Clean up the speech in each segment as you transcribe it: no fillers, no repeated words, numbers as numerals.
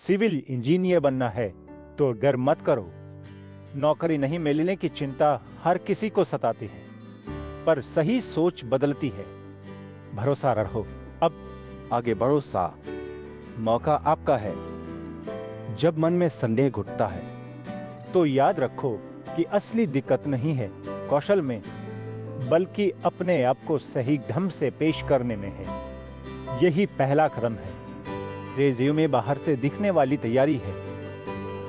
Civil engineer बनना है तो डर मत करो। नौकरी नहीं मिलने की चिंता हर किसी को सताती है, पर सही सोच बदलती है। भरोसा रखो। अब आगे बढ़ो सा, मौका आपका है। जब मन में संदेह घुटता है तो याद रखो कि असली दिक्कत नहीं है कौशल में, बल्कि अपने आप को सही ढंग से पेश करने में है। यही पहला कदम है। रेज्यूमे बाहर से दिखने वाली तैयारी है।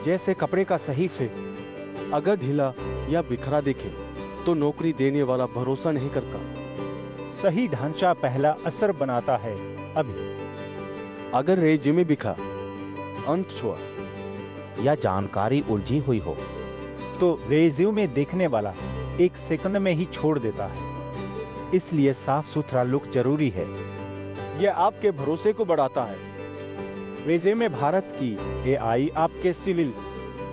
जैसे कपड़े का सही फिट अगर ढीला या बिखरा दिखे तो नौकरी देने वाला भरोसा नहीं करता। सही ढांचा पहला असर बनाता है। अभी अगर रेज्यूमे बिखा, अंत छुआ या जानकारी उलझी हुई हो तो रेज्यूमे देखने वाला एक सेकंड में ही छोड़ देता है। इसलिए साफ सुथरा लुक जरूरी है। यह आपके भरोसे को बढ़ाता है। रेज्यूमे भारत की एआई आपके सिविल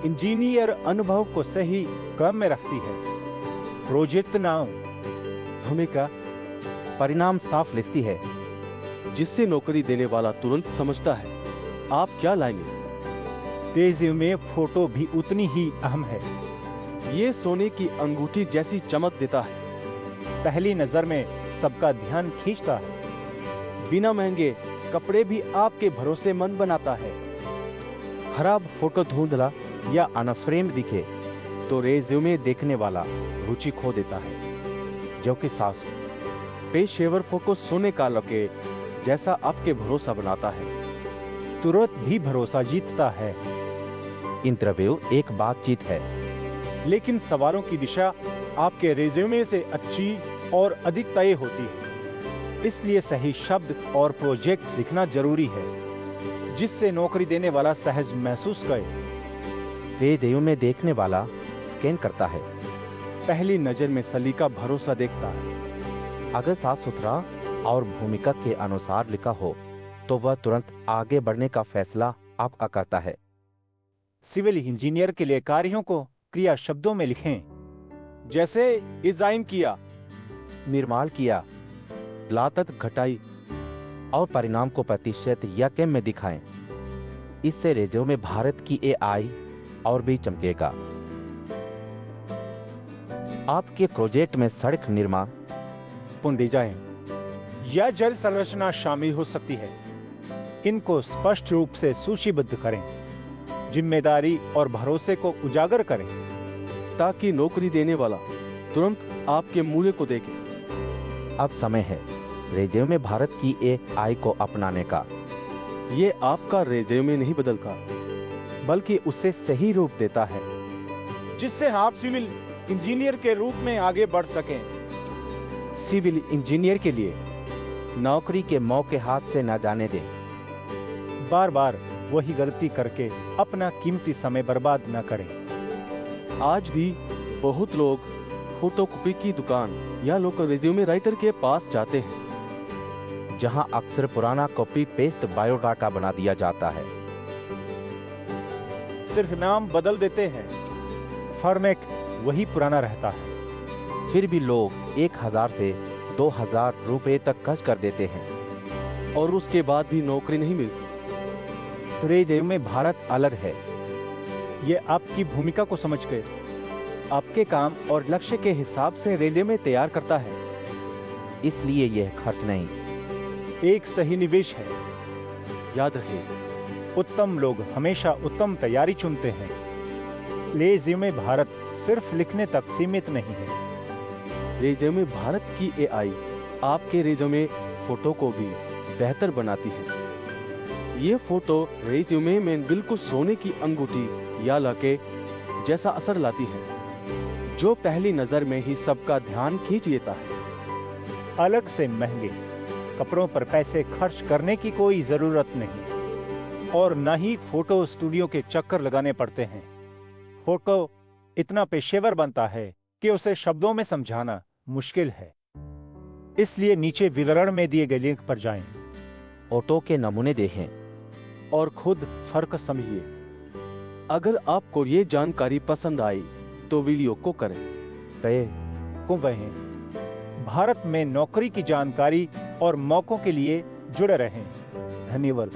इंजीनियर अनुभव को सही क्रम में रखती है। प्रोजेक्ट नाम, भूमिका, परिणाम साफ लिखती है, जिससे नौकरी देने वाला तुरंत समझता है आप क्या लाएंगे। रेज्यूमे फोटो भी उतनी ही अहम है। ये सोने की अंगूठी जैसी चमक देता है। पहली नजर में सबका ध्यान खींचता है। बिना महंगे कपड़े भी आपके भरोसेमंद बनाता है। खराब फोटो धुंधला या अनफ्रेम दिखे तो रेज्यूमे देखने वाला रुचि खो देता है। जो कि साफ पेशेवर फोटो सोने का लॉकेट जैसा आपके भरोसा बनाता है। तुरंत भी भरोसा जीतता है। इंटरव्यू एक बातचीत है, लेकिन सवालों की दिशा आपके रेज्यूमे से अच्छी और अधिक तय होती है। इसलिए सही शब्द और प्रोजेक्ट लिखना जरूरी है, जिससे नौकरी देने वाला सहज महसूस करे। रेज्यूमे देखने वाला स्कैन करता है। पहली नजर में सलीका भरोसा देखता है। अगर साफ सुथरा और भूमिका के अनुसार लिखा हो तो वह तुरंत आगे बढ़ने का फैसला आपका करता है। सिविल इंजीनियर के लिए कार्यों को क्रिया शब्दों में लिखें, जैसे डिजाइन किया, निर्माण किया, लागत घटाई और परिणाम को प्रतिशत या कम में दिखाएं। इससे रेज्यूमे भारत की एआई और भी चमकेगा। आपके प्रोजेक्ट में सड़क निर्माण, पुनः डिजाइन या जल संरचना शामिल हो सकती है। इनको स्पष्ट रूप से सूचीबद्ध करें, जिम्मेदारी और भरोसे को उजागर करें, ताकि नौकरी देने वाला तुरंत आपके मूल्य को देखे। अब समय है रेज्यूमे भारत की एआई को अपनाने का। ये आपका रेज्यूमे नहीं बदलता, बल्कि उसे सही रूप देता है, जिससे आप सिविल इंजीनियर के रूप में आगे बढ़ सकें। सिविल इंजीनियर के लिए नौकरी के मौके हाथ से न जाने दें। बार बार वही गलती करके अपना कीमती समय बर्बाद न करें। आज भी बहुत लोग फोटोकॉपी की दुकान या लोकल रेज्यूमे राइटर के पास जाते हैं, जहां अक्सर पुराना कॉपी पेस्ट बायोडाटा बना दिया जाता है। सिर्फ नाम बदल देते हैं, फॉर्मेट वही पुराना रहता है। फिर भी लोग 1000 से 2000 रुपए तक खर्च कर देते हैं और उसके बाद भी नौकरी नहीं मिलती। रेज्यूमे भारत अलग है। ये आपकी भूमिका को समझ के आपके काम और लक्ष्य के हिसाब से रेज्यूमे तैयार करता है। इसलिए यह खर्च नहीं, एक सही निवेश है। याद रहे, उत्तम लोग हमेशा उत्तम तैयारी चुनते हैं। रेज्यूमे भारत सिर्फ लिखने तक सीमित नहीं है। रेज्यूमे भारत की एआई आपके रेज्यूमे फोटो को भी बेहतर बनाती है। ये फोटो रेज्यूमे में बिल्कुल सोने की अंगूठी या लॉकेट जैसा असर लाती है, जो पहली नजर में ही सबका ध्यान खींच लेता है। अलग से महंगे कपड़ों पर पैसे खर्च करने की कोई जरूरत नहीं, और न ही फोटो स्टूडियो के चक्कर लगाने पड़ते हैं। फोटो इतना पेशेवर बनता है कि उसे शब्दों में समझाना मुश्किल है। इसलिए नीचे विवरण में दिए गए लिंक पर जाएं। फोटो के नमूने देखें और खुद फर्क समझिए। अगर आपको ये जानकारी पसंद आई तो वीडियो को करें। वह भारत में नौकरी की जानकारी और मौकों के लिए जुड़े रहें। धन्यवाद।